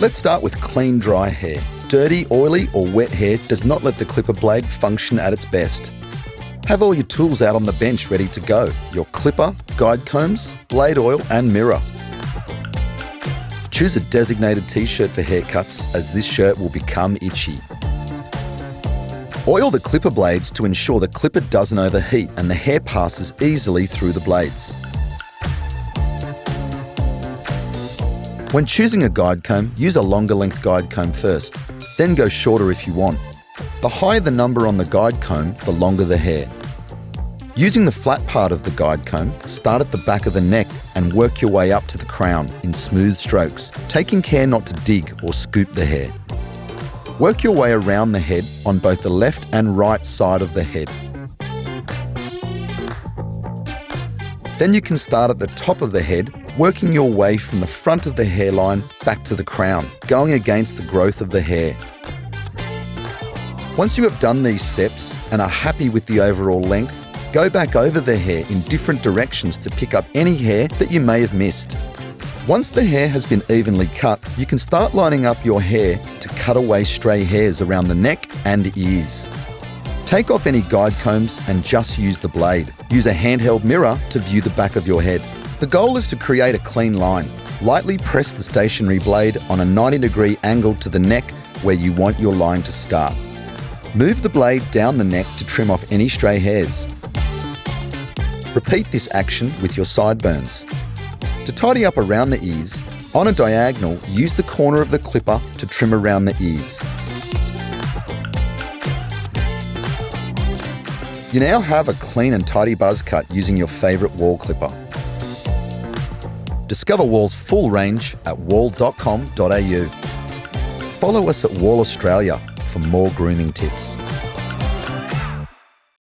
Let's start with clean, dry hair. Dirty, oily or wet hair does not let the clipper blade function at its best. Have all your tools out on the bench ready to go. Your clipper, guide combs, blade oil and mirror. Choose a designated t-shirt for haircuts, as this shirt will become itchy. Oil the clipper blades to ensure the clipper doesn't overheat and the hair passes easily through the blades. When choosing a guide comb, use a longer length guide comb first, then go shorter if you want. The higher the number on the guide comb, the longer the hair. Using the flat part of the guide comb, start at the back of the neck and work your way up to the crown in smooth strokes, taking care not to dig or scoop the hair. Work your way around the head on both the left and right side of the head. Then you can start at the top of the head, working your way from the front of the hairline back to the crown, going against the growth of the hair. Once you have done these steps and are happy with the overall length, go back over the hair in different directions to pick up any hair that you may have missed. Once the hair has been evenly cut, you can start lining up your hair to cut away stray hairs around the neck and ears. Take off any guide combs and just use the blade. Use a handheld mirror to view the back of your head. The goal is to create a clean line. Lightly press the stationary blade on a 90-degree angle to the neck where you want your line to start. Move the blade down the neck to trim off any stray hairs. Repeat this action with your sideburns. To tidy up around the ears, on a diagonal, use the corner of the clipper to trim around the ears. You now have a clean and tidy buzz cut using your favourite WAHL clipper. Discover WAHL's full range at wahl.com.au. Follow us at WAHL Australia for more grooming tips.